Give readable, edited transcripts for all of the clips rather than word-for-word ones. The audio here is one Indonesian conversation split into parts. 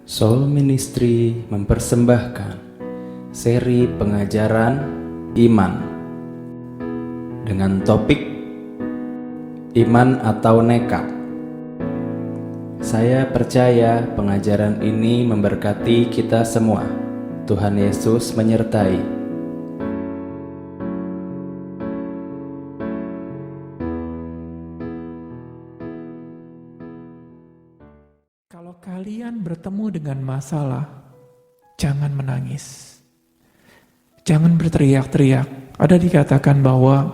Soul Ministry mempersembahkan seri pengajaran iman dengan topik iman atau nekat. Saya percaya pengajaran ini memberkati kita semua. Tuhan Yesus menyertai. Kalau kalian bertemu dengan masalah, jangan menangis. Jangan berteriak-teriak. Ada dikatakan bahwa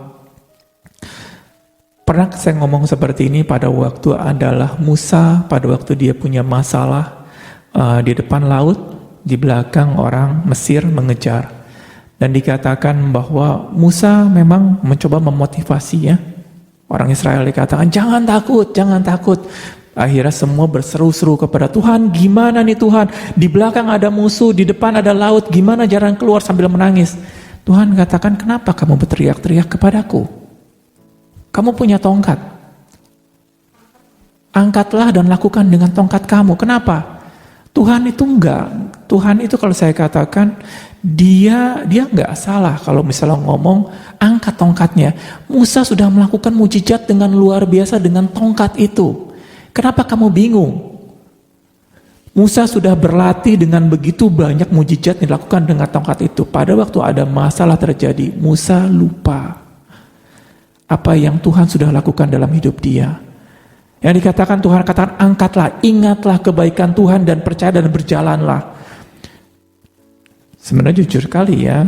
pernah saya ngomong seperti ini pada waktu adalah Musa, pada waktu dia punya masalah di depan laut, di belakang orang Mesir mengejar. Dan dikatakan bahwa Musa memang mencoba memotivasi ya. Orang Israel dikatakan, jangan takut, jangan takut. Akhirnya semua berseru-seru kepada Tuhan, gimana nih Tuhan? Di belakang ada musuh, di depan ada laut, gimana jalan keluar sambil menangis? Tuhan katakan, kenapa kamu berteriak-teriak kepadaku? Kamu punya tongkat. Angkatlah dan lakukan dengan tongkat kamu. Kenapa? Tuhan itu enggak. Tuhan itu kalau saya katakan, dia enggak salah kalau misalnya ngomong, angkat tongkatnya. Musa sudah melakukan mujizat dengan luar biasa dengan tongkat itu. Kenapa kamu bingung? Musa sudah berlatih dengan begitu banyak mujizat yang dilakukan dengan tongkat itu. Pada waktu ada masalah terjadi, Musa lupa apa yang Tuhan sudah lakukan dalam hidup dia. Yang dikatakan Tuhan katakan, angkatlah, ingatlah kebaikan Tuhan dan percaya dan berjalanlah. Sebenarnya jujur kali ya,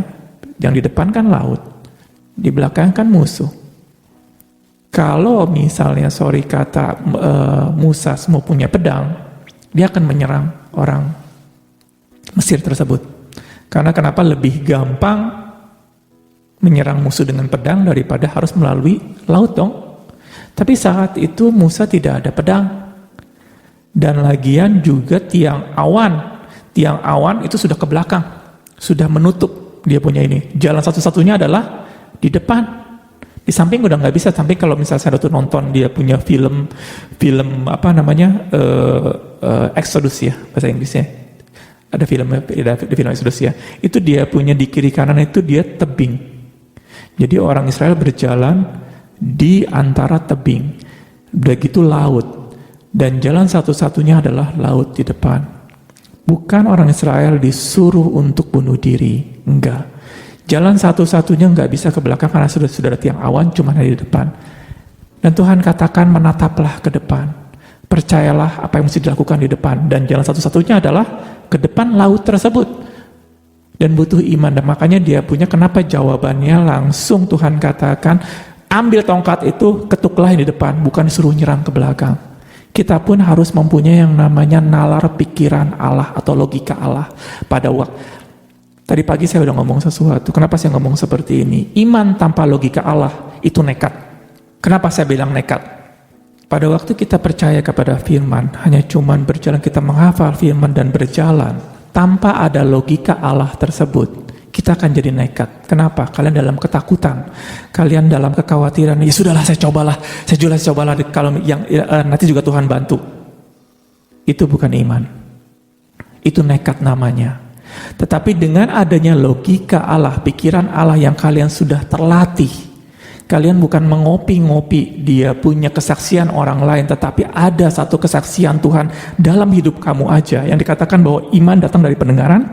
yang di depan kan laut, di belakang kan musuh. Kalau misalnya Musa semua punya pedang, dia akan menyerang orang Mesir tersebut. Karena kenapa lebih gampang menyerang musuh dengan pedang daripada harus melalui laut dong. Tapi saat itu Musa tidak ada pedang. Dan lagian juga tiang awan itu sudah ke belakang, sudah menutup dia punya ini. Jalan satu-satunya adalah di depan. Di samping udah nggak bisa. Sampai kalau misalnya saya tuh nonton dia punya film Exodus ya bahasa Inggrisnya, ada film Exodus ya, itu dia punya di kiri kanan itu dia tebing. Jadi orang Israel berjalan di antara tebing, udah gitu laut, dan jalan satu-satunya adalah laut di depan. Bukan orang Israel disuruh untuk bunuh diri, enggak. Jalan satu-satunya nggak bisa ke belakang karena sudah ada tiang awan, cuma ada di depan. Dan Tuhan katakan menataplah ke depan. Percayalah apa yang mesti dilakukan di depan. Dan jalan satu-satunya adalah ke depan laut tersebut. Dan butuh iman. Dan makanya dia punya kenapa jawabannya langsung Tuhan katakan, ambil tongkat itu, ketuklah yang di depan, bukan suruh nyerang ke belakang. Kita pun harus mempunyai yang namanya nalar pikiran Allah atau logika Allah pada waktu. Tadi pagi saya udah ngomong sesuatu. Kenapa saya ngomong seperti ini? Iman tanpa logika Allah itu nekat. Kenapa saya bilang nekat? Pada waktu kita percaya kepada firman, hanya cuman berjalan, kita menghafal firman dan berjalan tanpa ada logika Allah tersebut, kita akan jadi nekat. Kenapa? Kalian dalam ketakutan, kalian dalam kekhawatiran. Ya sudahlah, saya cobalah. Kalau yang nanti juga Tuhan bantu. Itu bukan iman. Itu nekat namanya. Tetapi dengan adanya logika Allah, pikiran Allah yang kalian sudah terlatih, kalian bukan mengopi-ngopi dia punya kesaksian orang lain, tetapi ada satu kesaksian Tuhan dalam hidup kamu aja, yang dikatakan bahwa iman datang dari pendengaran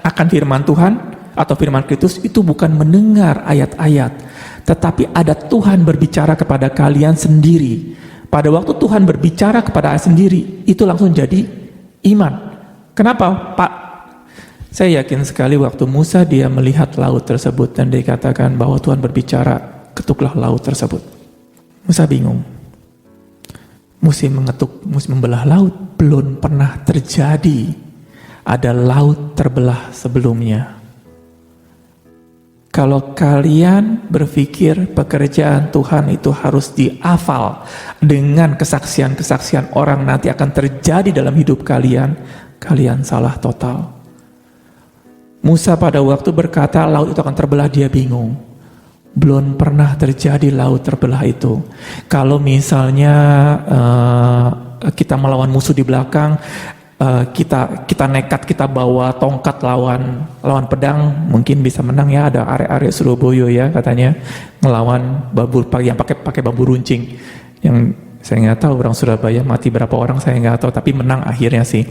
akan firman Tuhan atau firman Kristus. Itu bukan mendengar ayat-ayat, tetapi ada Tuhan berbicara kepada kalian sendiri. Pada waktu Tuhan berbicara kepada sendiri, itu langsung jadi iman. Kenapa Pak? Saya yakin sekali waktu Musa dia melihat laut tersebut dan dikatakan bahwa Tuhan berbicara, ketuklah laut tersebut. Musa bingung. Musim membelah laut belum pernah terjadi. Ada laut terbelah sebelumnya. Kalau kalian berpikir pekerjaan Tuhan itu harus dihafal dengan kesaksian-kesaksian orang nanti akan terjadi dalam hidup kalian, kalian salah total. Musa pada waktu berkata laut itu akan terbelah, dia bingung. Belum pernah terjadi laut terbelah itu. Kalau misalnya kita melawan musuh di belakang, kita nekat, kita bawa tongkat lawan pedang, mungkin bisa menang ya. Ada arek-arek Surabaya ya katanya ngelawan yang pakai bambu runcing, yang saya nggak tahu orang Surabaya mati berapa orang, saya nggak tahu, tapi menang akhirnya sih.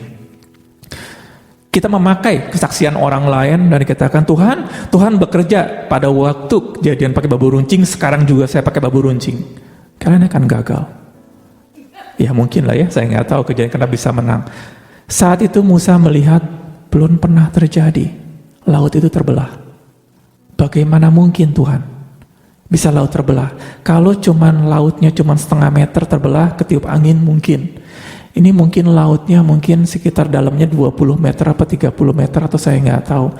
Kita memakai kesaksian orang lain dan dikatakan Tuhan bekerja pada waktu kejadian pakai bambu runcing, sekarang juga saya pakai bambu runcing. Kalian akan gagal. Ya mungkin lah ya, saya nggak tahu kejadian karena bisa menang. Saat itu Musa melihat belum pernah terjadi, laut itu terbelah. Bagaimana mungkin Tuhan bisa laut terbelah? Kalau lautnya cuman setengah meter terbelah, ketiup angin mungkin. Ini mungkin lautnya mungkin sekitar dalamnya 20 meter apa 30 meter atau saya nggak tahu.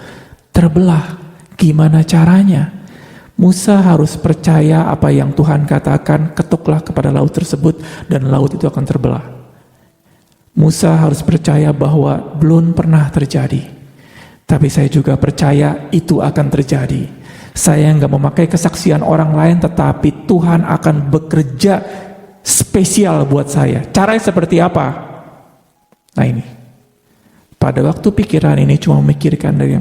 Terbelah. Gimana caranya? Musa harus percaya apa yang Tuhan katakan, ketuklah kepada laut tersebut dan laut itu akan terbelah. Musa harus percaya bahwa belum pernah terjadi. Tapi saya juga percaya itu akan terjadi. Saya nggak memakai kesaksian orang lain, tetapi Tuhan akan bekerja spesial buat saya. Caranya seperti apa? Nah ini. Pada waktu pikiran ini cuma memikirkan dari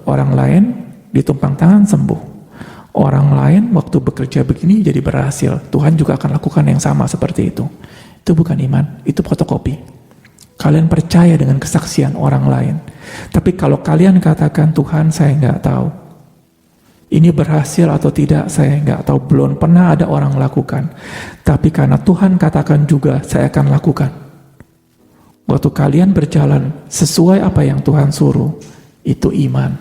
orang lain, ditumpang tangan sembuh. Orang lain waktu bekerja begini jadi berhasil. Tuhan juga akan lakukan yang sama seperti itu. Itu bukan iman, itu fotokopi. Kalian percaya dengan kesaksian orang lain. Tapi kalau kalian katakan, Tuhan saya nggak tahu. Ini berhasil atau tidak, saya nggak tahu. Belum pernah ada orang lakukan. Tapi karena Tuhan katakan juga, saya akan lakukan. Waktu kalian berjalan sesuai apa yang Tuhan suruh, itu iman.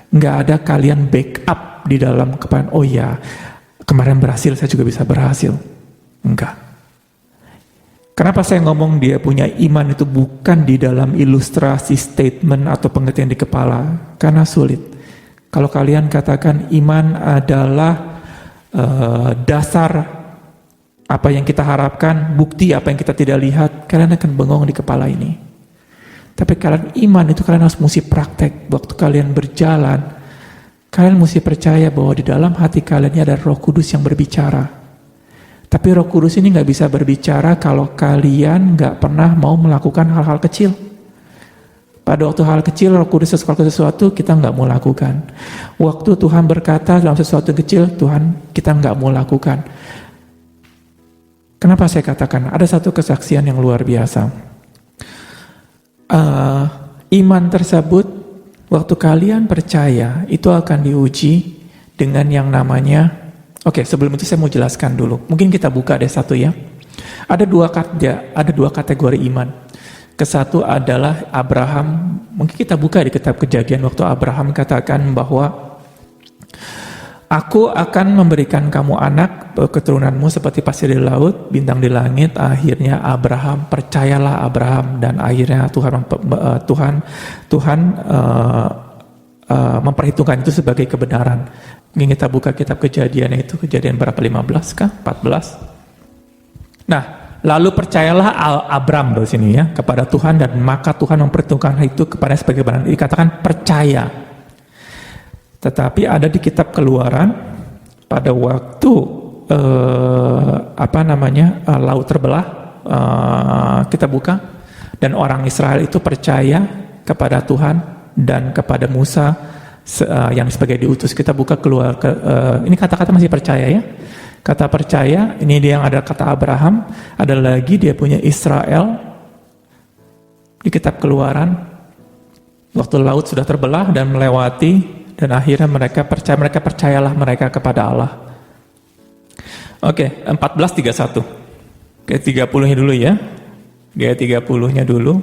Nggak ada kalian backup di dalam kepada, oh ya, kemarin berhasil, saya juga bisa berhasil. Enggak. Kenapa saya ngomong dia punya iman itu bukan di dalam ilustrasi statement atau pengertian di kepala? Karena sulit. Kalau kalian katakan iman adalah dasar apa yang kita harapkan, bukti apa yang kita tidak lihat, kalian akan bengong di kepala ini. Tapi kalian iman itu kalian harus mesti praktek. Waktu kalian berjalan, kalian mesti percaya bahwa di dalam hati kalian ini ada Roh Kudus yang berbicara. Tapi Roh Kudus ini nggak bisa berbicara kalau kalian nggak pernah mau melakukan hal-hal kecil. Pada waktu hal kecil, Roh Kudus sesuatu kita nggak mau lakukan. Waktu Tuhan berkata dalam sesuatu kecil, Tuhan kita nggak mau lakukan. Kenapa saya katakan? Ada satu kesaksian yang luar biasa. Iman tersebut, waktu kalian percaya, itu akan diuji dengan yang namanya. Oke, sebelum itu saya mau jelaskan dulu. Mungkin kita buka deh satu ya. Ada dua kategori iman. Kesatu adalah Abraham, mungkin kita buka di kitab Kejadian waktu Abraham katakan bahwa aku akan memberikan kamu anak keturunanmu seperti pasir di laut, bintang di langit. Akhirnya Abraham, percayalah Abraham, dan akhirnya Tuhan memperhitungkan itu sebagai kebenaran. Mungkin kita buka kitab Kejadian itu, Kejadian berapa, 15 kah? 14. Nah, lalu percayalah Abram di sini ya kepada Tuhan, dan maka Tuhan memperhitungkan itu kepada sebagai benar. Dikatakan percaya. Tetapi ada di kitab Keluaran pada waktu laut terbelah, kita buka, dan orang Israel itu percaya kepada Tuhan dan kepada Musa yang sebagai diutus. Kita buka ini kata-kata masih percaya ya. Kata percaya, ini dia yang ada kata Abraham, ada lagi dia punya Israel di kitab Keluaran. Waktu laut sudah terbelah dan melewati, dan akhirnya mereka percayalah mereka kepada Allah. Oke, 14:31. Oke, 30-nya dulu ya. Dia 30-nya dulu.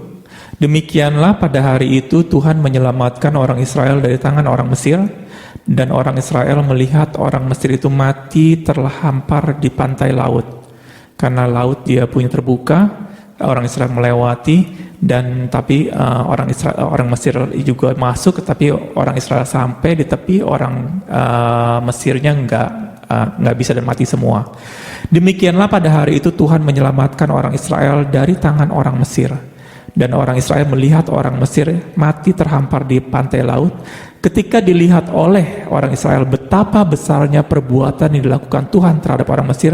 Demikianlah pada hari itu Tuhan menyelamatkan orang Israel dari tangan orang Mesir, dan orang Israel melihat orang Mesir itu mati terhampar di pantai laut. Karena laut dia punya terbuka, orang Israel melewati, dan tapi orang Mesir juga masuk, tapi orang Israel sampai di tepi, orang Mesirnya nggak bisa dan mati semua. Demikianlah pada hari itu Tuhan menyelamatkan orang Israel dari tangan orang Mesir. Dan orang Israel melihat orang Mesir mati terhampar di pantai laut. Ketika dilihat oleh orang Israel betapa besarnya perbuatan yang dilakukan Tuhan terhadap orang Mesir,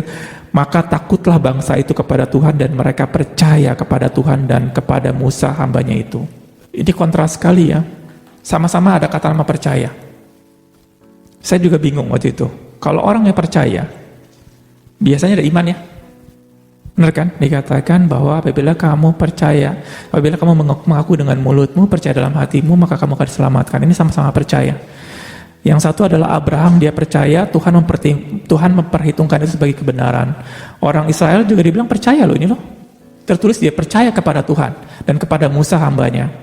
Maka takutlah bangsa itu kepada Tuhan dan mereka percaya kepada Tuhan dan kepada Musa hambanya itu. Ini kontras sekali ya. Sama-sama ada kata nama percaya. Saya juga bingung waktu itu. Kalau orang yang percaya, biasanya ada iman ya. Benar kan? Dikatakan bahwa apabila kamu percaya, apabila kamu mengaku dengan mulutmu, percaya dalam hatimu, maka kamu akan diselamatkan. Ini sama-sama percaya. Yang satu adalah Abraham, dia percaya, Tuhan memperhitungkan itu sebagai kebenaran. Orang Israel juga dibilang percaya loh ini loh. Tertulis dia percaya kepada Tuhan dan kepada Musa hambanya.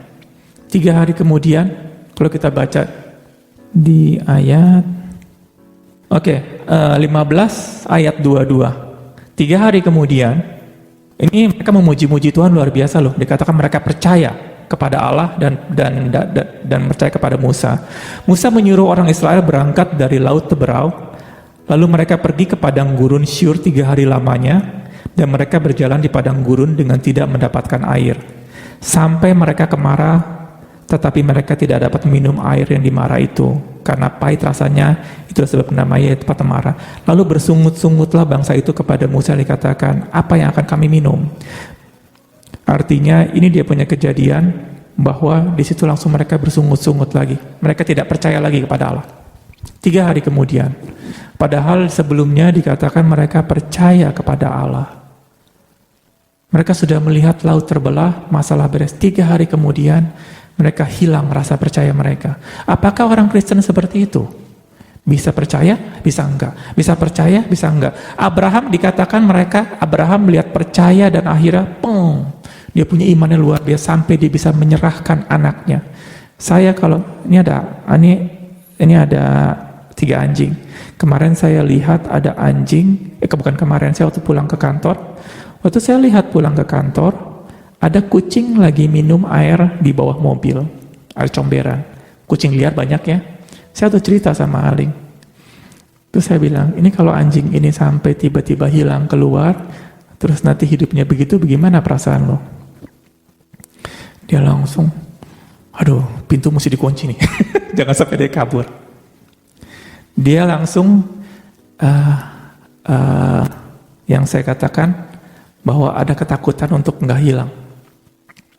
3 hari kemudian, kalau kita baca di ayat 15 ayat 22. 3 hari kemudian, ini mereka memuji-muji Tuhan luar biasa loh. Dikatakan mereka percaya kepada Allah dan percaya kepada Musa. Musa menyuruh orang Israel berangkat dari Laut Teberau, lalu mereka pergi ke padang gurun Syur 3 hari lamanya, dan mereka berjalan di padang gurun dengan tidak mendapatkan air. Sampai mereka kemarah, tetapi mereka tidak dapat minum air yang dimarah itu, karena pahit rasanya, itulah sebab namanya tempat marah. Lalu bersungut-sungutlah bangsa itu kepada Musa, dikatakan, apa yang akan kami minum? Artinya ini dia punya kejadian bahwa di situ langsung mereka bersungut-sungut lagi. Mereka tidak percaya lagi kepada Allah. 3 hari kemudian. Padahal sebelumnya dikatakan mereka percaya kepada Allah. Mereka sudah melihat laut terbelah, masalah beres. 3 hari kemudian mereka hilang rasa percaya mereka. Apakah orang Kristen seperti itu? Bisa percaya, bisa enggak. Bisa percaya, bisa enggak. Abraham dikatakan Abraham melihat percaya dan akhirnya dia punya imannya luar biasa sampai dia bisa menyerahkan anaknya. Saya kalau ini ada 3 anjing. Kemarin saya lihat ada anjing, bukan kemarin, saya waktu pulang ke kantor. Waktu saya lihat pulang ke kantor, ada kucing lagi minum air di bawah mobil, air comberan. Kucing liar banyak ya. Saya tuh cerita sama Aling. Terus saya bilang, ini kalau anjing ini sampai tiba-tiba hilang keluar, terus nanti hidupnya begitu, bagaimana perasaan lo? Dia langsung, aduh, pintu mesti dikunci nih. Jangan sampai dia kabur. Dia langsung, yang saya katakan, bahwa ada ketakutan untuk nggak hilang.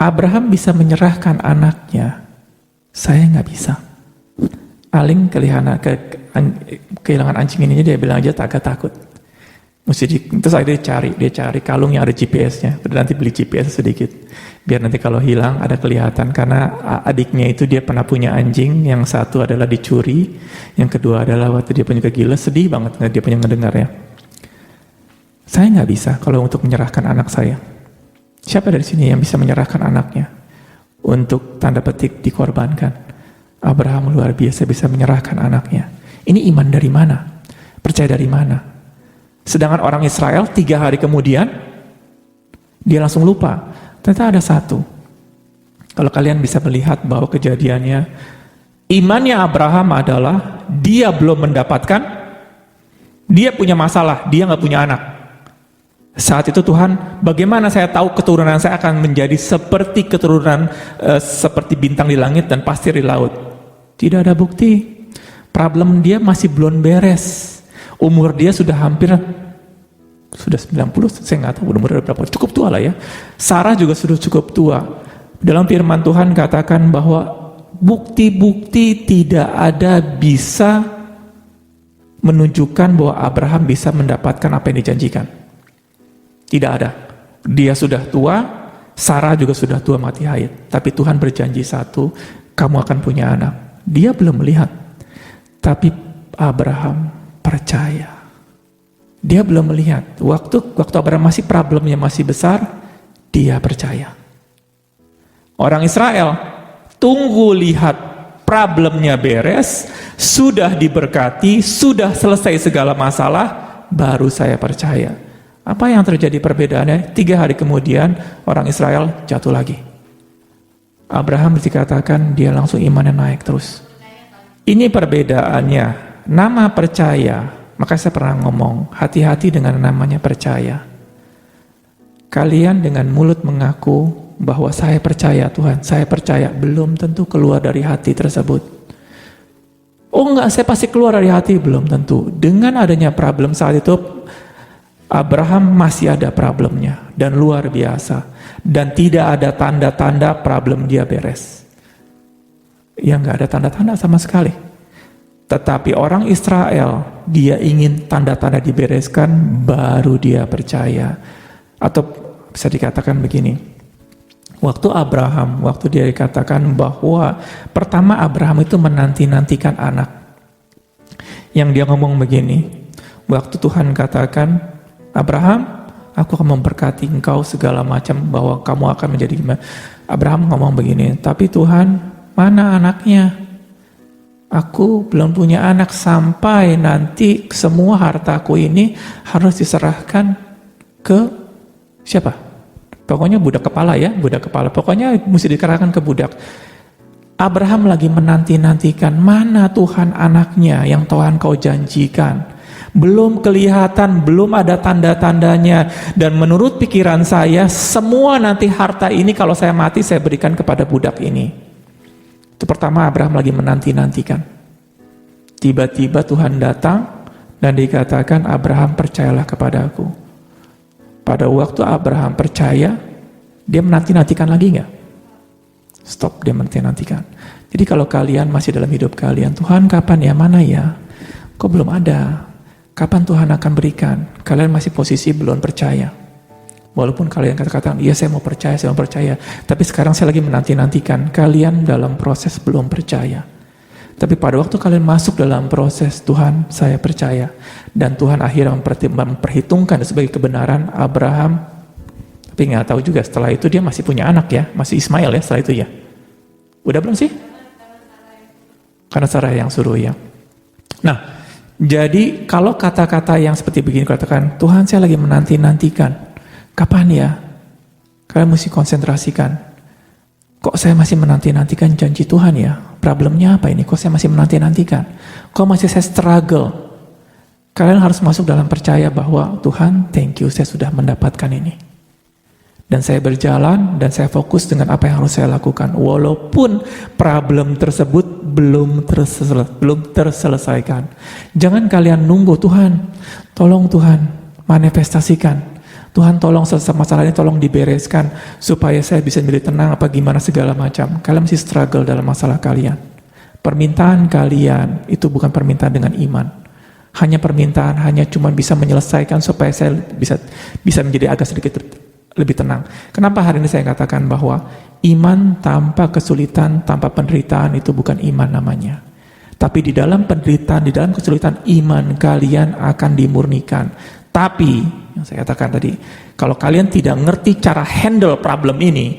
Abraham bisa menyerahkan anaknya, saya nggak bisa. Aling kehilangan anjing ini, dia bilang aja agak takut. Terus akhirnya dia cari kalung yang ada GPS-nya. Nanti beli GPS sedikit, biar nanti kalau hilang ada kelihatan. Karena adiknya itu dia pernah punya anjing, yang satu adalah dicuri, yang kedua adalah waktu dia punya kegiles, sedih banget dia punya ngedengarnya. Saya nggak bisa kalau untuk menyerahkan anak saya. Siapa dari sini yang bisa menyerahkan anaknya untuk tanda petik dikorbankan? Abraham luar biasa bisa menyerahkan anaknya. Ini iman dari mana? Percaya dari mana? Sedangkan orang Israel 3 hari kemudian dia langsung lupa. Ternyata ada satu. Kalau kalian bisa melihat bahwa kejadiannya, imannya Abraham adalah dia belum mendapatkan, dia punya masalah, dia nggak punya anak. Saat itu Tuhan, bagaimana saya tahu keturunan saya akan menjadi seperti keturunan seperti bintang di langit dan pasir di laut? Tidak ada bukti. Problem dia masih belum beres. Umur dia sudah 90, saya nggak tahu umur berapa, cukup tua lah ya. Sarah juga sudah cukup tua. Dalam firman Tuhan katakan bahwa bukti-bukti tidak ada bisa menunjukkan bahwa Abraham bisa mendapatkan apa yang dijanjikan. Tidak ada. Dia sudah tua, Sarah juga sudah tua mati haid. Tapi Tuhan berjanji satu, kamu akan punya anak. Dia belum melihat. Tapi Abraham percaya. Dia belum melihat. Waktu Abraham masih problemnya masih besar, dia percaya. Orang Israel tunggu lihat problemnya beres, sudah diberkati, sudah selesai segala masalah, baru saya percaya. Apa yang terjadi perbedaannya? 3 hari kemudian orang Israel jatuh lagi. Abraham dikatakan dia langsung imannya naik terus. Ini perbedaannya. Nama percaya, maka saya pernah ngomong, hati-hati dengan namanya percaya. Kalian dengan mulut mengaku bahwa saya percaya Tuhan, saya percaya, belum tentu keluar dari hati tersebut. Oh enggak, saya pasti keluar dari hati, belum tentu. Dengan adanya problem saat itu, Abraham masih ada problemnya dan luar biasa, dan tidak ada tanda-tanda problem dia beres. Ya nggak ada tanda-tanda sama sekali. Tetapi orang Israel, dia ingin tanda-tanda dibereskan baru dia percaya. Atau bisa dikatakan begini, waktu dia dikatakan bahwa pertama Abraham itu menanti-nantikan anak. Yang dia ngomong begini, waktu Tuhan katakan, Abraham, aku akan memberkati engkau segala macam, bahwa kamu akan menjadi gimana. Abraham ngomong begini, tapi Tuhan, mana anaknya? Aku belum punya anak, sampai nanti semua hartaku ini harus diserahkan ke siapa? Pokoknya budak kepala ya, budak kepala. Pokoknya mesti diserahkan ke budak. Abraham lagi menanti-nantikan, mana Tuhan anaknya yang Tuhan kau janjikan? Belum kelihatan, belum ada tanda-tandanya. Dan menurut pikiran saya, semua nanti harta ini kalau saya mati, saya berikan kepada budak ini. Itu pertama, Abraham lagi menanti-nantikan. Tiba-tiba Tuhan datang dan dikatakan, Abraham, percayalah kepadaku. Pada waktu Abraham percaya, dia menanti-nantikan lagi nggak? Stop, dia menanti-nantikan. Jadi kalau kalian masih dalam hidup kalian, Tuhan kapan ya, mana ya? Kok belum ada? Kapan Tuhan akan berikan? Kalian masih posisi belum percaya. Walaupun kalian katakan, iya saya mau percaya, tapi sekarang saya lagi menanti-nantikan. Kalian dalam proses belum percaya. Tapi pada waktu kalian masuk dalam proses, Tuhan saya percaya. Dan Tuhan akhirnya memperhitungkan sebagai kebenaran Abraham. Tapi nggak tahu juga setelah itu dia masih punya anak ya, masih Ismail ya setelah itu ya. Udah belum sih? Karena Sarah yang suruh ya. Nah, jadi kalau kata-kata yang seperti begini katakan, Tuhan saya lagi menanti-nantikan. Kapan ya? Kalian mesti konsentrasikan. Kok saya masih menanti-nantikan janji Tuhan ya? Problemnya apa ini? Kok saya masih menanti-nantikan? Kok masih saya struggle? Kalian harus masuk dalam percaya bahwa Tuhan, thank you, saya sudah mendapatkan ini. Dan saya berjalan dan saya fokus dengan apa yang harus saya lakukan. Walaupun problem tersebut belum terselesaikan. Jangan kalian nunggu, Tuhan, tolong Tuhan, manifestasikan. Tuhan tolong selesai masalah ini, tolong dibereskan. Supaya saya bisa menjadi tenang apa gimana segala macam. Kalian masih struggle dalam masalah kalian. Permintaan kalian itu bukan permintaan dengan iman. Hanya permintaan, hanya cuma bisa menyelesaikan supaya saya bisa menjadi agak sedikit lebih tenang. Kenapa hari ini saya katakan bahwa iman tanpa kesulitan, tanpa penderitaan itu bukan iman namanya. Tapi di dalam penderitaan, di dalam kesulitan, iman kalian akan dimurnikan. Tapi, yang saya katakan tadi, kalau kalian tidak ngerti cara handle problem ini,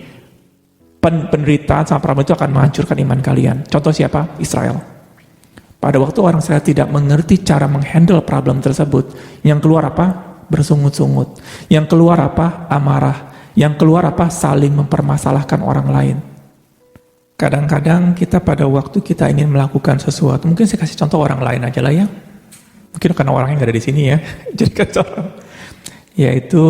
penderitaan sama problem itu akan menghancurkan iman kalian. Contoh siapa? Israel. Pada waktu orang Israel tidak mengerti cara menghandle problem tersebut, yang keluar apa? Bersungut-sungut. Yang keluar apa? Amarah. Yang keluar apa? Saling mempermasalahkan orang lain. Kadang-kadang kita pada waktu kita ingin melakukan sesuatu, mungkin saya kasih contoh orang lain aja lah ya. Mungkin karena orangnya nggak ada di sini ya. Jadi contoh, yaitu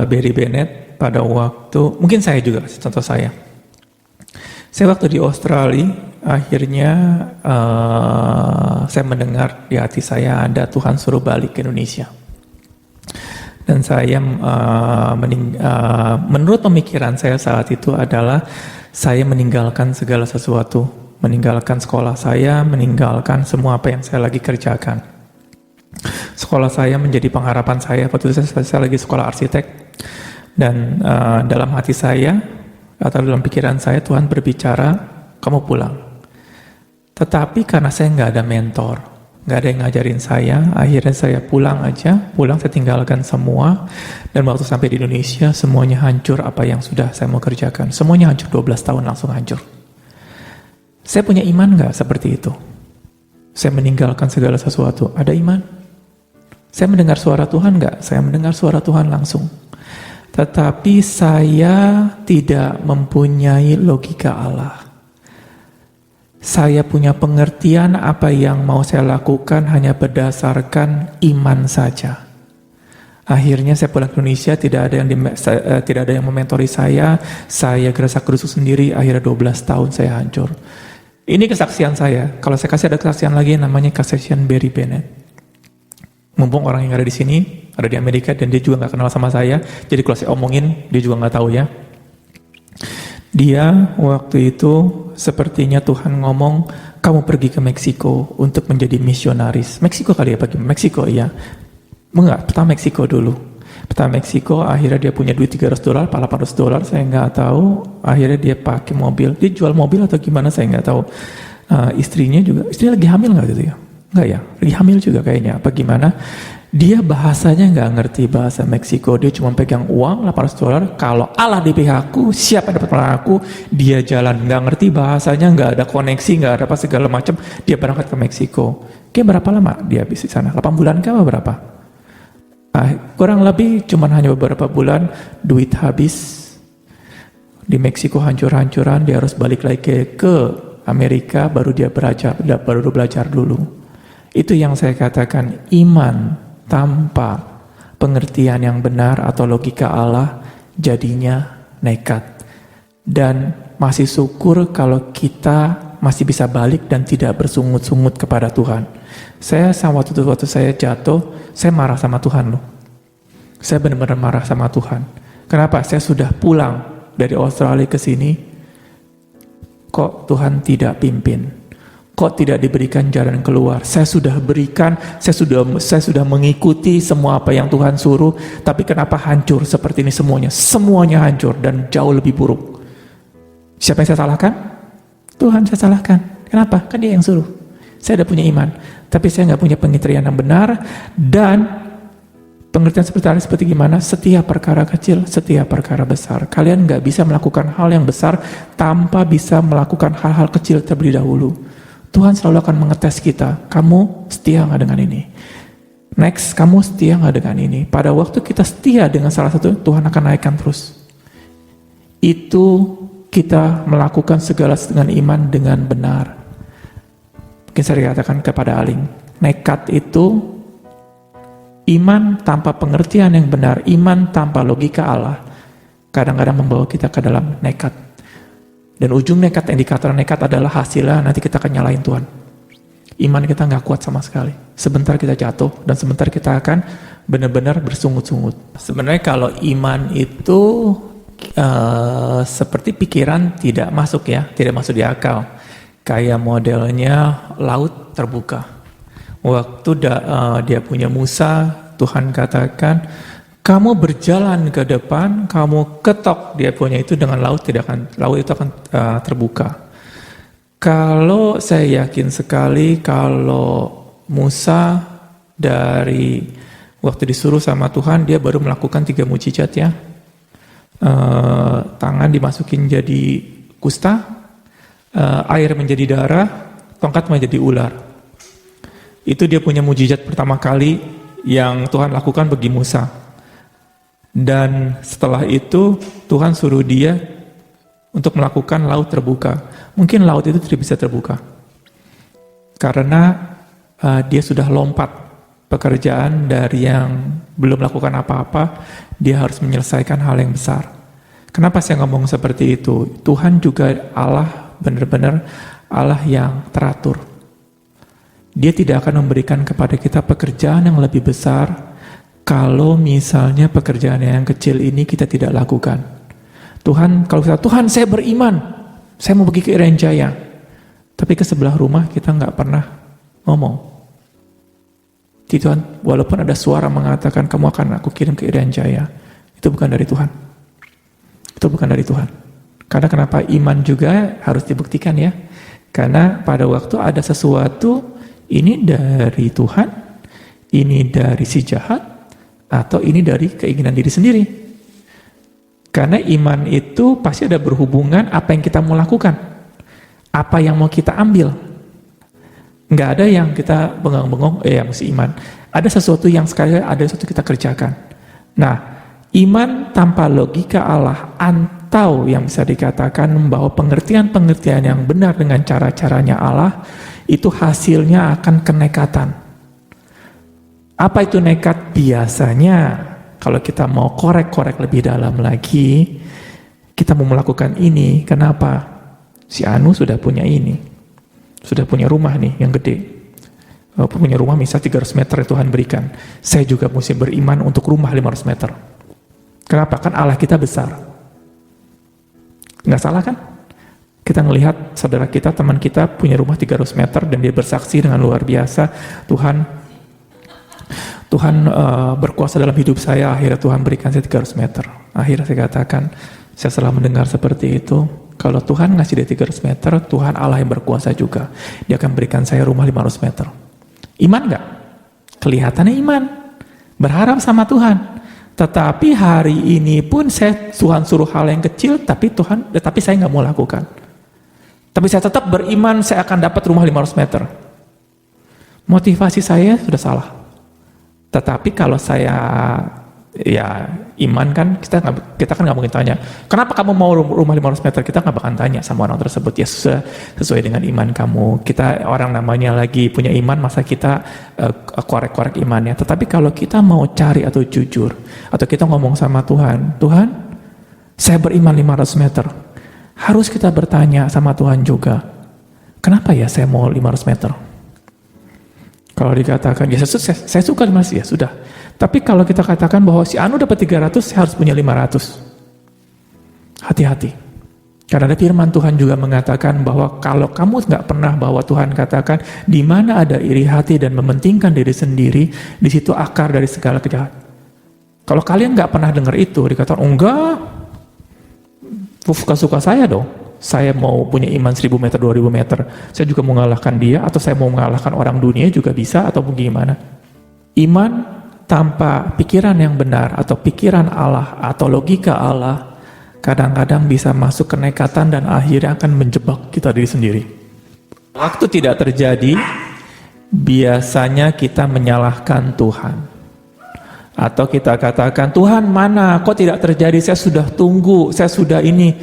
Barry Bennett pada waktu, mungkin saya juga kasih contoh saya. Saya waktu di Australia, akhirnya saya mendengar di hati saya ada Tuhan suruh balik ke Indonesia. Dan saya menurut pemikiran saya saat itu adalah saya meninggalkan segala sesuatu, meninggalkan sekolah saya, meninggalkan semua apa yang saya lagi kerjakan. Sekolah saya menjadi pengharapan saya. Waktu itu saya lagi sekolah arsitek, dan dalam hati saya atau dalam pikiran saya Tuhan berbicara, kamu pulang. Tetapi karena saya nggak ada mentor, nggak ada yang ngajarin saya, akhirnya saya pulang saya tinggalkan semua, dan waktu sampai di Indonesia semuanya hancur apa yang sudah saya mau kerjakan, semuanya hancur, 12 tahun langsung hancur. Saya punya iman nggak seperti itu? Saya meninggalkan segala sesuatu, ada iman? Saya mendengar suara Tuhan nggak? Saya mendengar suara Tuhan langsung. Tetapi saya tidak mempunyai logika Allah. Saya punya pengertian apa yang mau saya lakukan hanya berdasarkan iman saja. Akhirnya saya pulang ke Indonesia, tidak ada yang mementori saya gerasak-gerusuk sendiri, akhirnya 12 tahun saya hancur. Ini kesaksian saya. Kalau saya kasih ada kesaksian lagi namanya kesaksian Barry Bennett. Mumpung orang yang ada di sini, ada di Amerika, dan dia juga nggak kenal sama saya, jadi kalau saya omongin, dia juga nggak tahu ya. Dia waktu itu sepertinya Tuhan ngomong, kamu pergi ke Meksiko untuk menjadi misionaris. Meksiko kali ya, pergi Meksiko ya. Enggak, pertama Meksiko dulu. Pertama Meksiko, akhirnya dia punya duit $300, apa $800, saya nggak tahu. Akhirnya dia pakai mobil. Dia jual mobil atau gimana, saya nggak tahu. Istrinya lagi hamil nggak gitu ya? Nggak ya, lagi hamil juga kayaknya. Apa gimana? Dia bahasanya nggak ngerti bahasa Meksiko. Dia cuma pegang uang $800. Kalau Allah di pihakku, siapa dapat menolong aku? Dia jalan, nggak ngerti bahasanya, nggak ada koneksi, nggak ada apa segala macam. Dia berangkat ke Meksiko. Kayak berapa lama dia habis di sana? 8 bulan kah berapa? Kurang lebih cuman hanya beberapa bulan, duit habis. Di Meksiko hancur-hancuran, dia harus balik lagi ke Amerika, baru dia belajar dulu. Itu yang saya katakan, iman tanpa pengertian yang benar atau logika Allah jadinya nekat. Dan masih syukur kalau kita masih bisa balik dan tidak bersungut-sungut kepada Tuhan. Saya waktu saya jatuh, saya marah sama Tuhan loh. Saya benar-benar marah sama Tuhan. Kenapa? Saya sudah pulang dari Australia ke sini, kok Tuhan tidak pimpin? Kok tidak diberikan jalan keluar? Saya sudah berikan, saya sudah mengikuti semua apa yang Tuhan suruh, tapi kenapa hancur seperti ini semuanya? Semuanya hancur dan jauh lebih buruk. Siapa yang saya salahkan? Tuhan saya salahkan. Kenapa? Kan dia yang suruh. Saya udah punya iman, tapi saya nggak punya pengertian yang benar, dan pengertian seperti gimana? Setiap perkara kecil, setiap perkara besar. Kalian nggak bisa melakukan hal yang besar tanpa bisa melakukan hal-hal kecil terlebih dahulu. Tuhan selalu akan mengetes kita. Kamu setia nggak dengan ini? Next, kamu setia nggak dengan ini? Pada waktu kita setia dengan salah satu, Tuhan akan naikkan terus. Itu kita melakukan segala dengan iman dengan benar. Mungkin saya katakan kepada Aling, nekat itu iman tanpa pengertian yang benar, iman tanpa logika Allah, kadang-kadang membawa kita ke dalam nekat. Dan ujung nekat, indikator nekat adalah hasilnya nanti kita akan nyalain Tuhan. Iman kita nggak kuat sama sekali. Sebentar kita jatuh dan sebentar kita akan benar-benar bersungut-sungut. Sebenarnya kalau iman itu seperti pikiran tidak masuk ya, tidak masuk di akal. Kayak modelnya laut terbuka. Waktu dia punya Musa, Tuhan katakan, kamu berjalan ke depan, kamu ketok dia punya itu dengan laut itu akan terbuka. Kalau saya yakin sekali kalau Musa dari waktu disuruh sama Tuhan, dia baru melakukan 3 mukjizat ya. Tangan dimasukin jadi kusta, air menjadi darah, tongkat menjadi ular. Itu dia punya mukjizat pertama kali yang Tuhan lakukan bagi Musa. Dan setelah itu Tuhan suruh dia untuk melakukan laut terbuka. Mungkin laut itu tidak bisa terbuka karena dia sudah lompat pekerjaan dari yang belum melakukan apa-apa, dia harus menyelesaikan hal yang besar. Kenapa saya ngomong seperti itu? Tuhan juga Allah, benar-benar Allah yang teratur. Dia tidak akan memberikan kepada kita pekerjaan yang lebih besar kalau misalnya pekerjaan yang kecil ini kita tidak lakukan. Tuhan, kalau kita, Tuhan saya beriman, saya mau pergi ke Irian Jaya. Tapi ke sebelah rumah kita nggak pernah ngomong. Tuhan, walaupun ada suara mengatakan kamu akan aku kirim ke Irian Jaya, itu bukan dari Tuhan. Itu bukan dari Tuhan. Karena kenapa iman juga harus dibuktikan ya? Karena pada waktu ada sesuatu, ini dari Tuhan, ini dari si jahat, atau ini dari keinginan diri sendiri. Karena iman itu pasti ada berhubungan apa yang kita mau lakukan, apa yang mau kita ambil. Nggak ada yang kita bengong-bengong, mesti iman. Ada sesuatu yang sekali ada sesuatu kita kerjakan. Nah, iman tanpa logika Allah atau yang bisa dikatakan membawa pengertian-pengertian yang benar dengan cara-caranya Allah, itu hasilnya akan kenekatan. Apa itu nekat? Biasanya kalau kita mau korek-korek lebih dalam lagi, kita mau melakukan ini, kenapa? Si Anu sudah punya ini, sudah punya rumah nih yang gede. punya rumah misal 300 meter yang Tuhan berikan. Saya juga mesti beriman untuk rumah 500 meter. Kenapa? Kan Allah kita besar. Nggak salah kan? Kita melihat saudara kita, teman kita punya rumah 300 meter dan dia bersaksi dengan luar biasa, Tuhan berkuasa dalam hidup saya, akhirnya Tuhan berikan saya 300 meter. Akhirnya saya katakan, saya setelah mendengar seperti itu, kalau Tuhan ngasih dia 300 meter, Tuhan Allah yang berkuasa juga. Dia akan berikan saya rumah 500 meter. Iman nggak? Kelihatannya iman. Berharap sama Tuhan. Tetapi hari ini pun Tuhan suruh hal yang kecil, tapi saya nggak mau lakukan. Tapi saya tetap beriman, saya akan dapat rumah 500 meter. Motivasi saya sudah salah. Tetapi kalau saya iman kan, kita kan nggak mungkin tanya, kenapa kamu mau rumah 500 meter? Kita nggak bakal tanya sama orang tersebut. Ya sesuai dengan iman kamu. Kita orang namanya lagi punya iman, masa kita korek-korek imannya. Tetapi kalau kita mau cari atau jujur, atau kita ngomong sama Tuhan, Tuhan, saya beriman 500 meter. Harus kita bertanya sama Tuhan juga, kenapa ya saya mau 500 meter? Kalau dikatakan, ya saya suka 500, ya sudah. Tapi kalau kita katakan bahwa si Anu dapat 300, saya harus punya 500. Hati-hati. Karena ada firman Tuhan juga mengatakan bahwa kalau kamu nggak pernah, bahwa Tuhan katakan, di mana ada iri hati dan mementingkan diri sendiri, di situ akar dari segala kejahatan. Kalau kalian nggak pernah dengar itu, dikatakan, enggak, suka-suka saya dong. Saya mau punya iman 1000 meter, 2000 meter. Saya juga mau mengalahkan dia, atau saya mau mengalahkan orang dunia juga bisa, atau bagaimana. Iman tanpa pikiran yang benar, atau pikiran Allah, atau logika Allah, kadang-kadang bisa masuk kenekatan dan akhirnya akan menjebak kita diri sendiri. Waktu tidak terjadi, biasanya kita menyalahkan Tuhan. Atau kita katakan, Tuhan mana, kok tidak terjadi, saya sudah tunggu, saya sudah ini.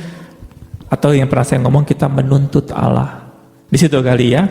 Atau yang pernah saya ngomong, kita menuntut Allah. Di situ kali ya,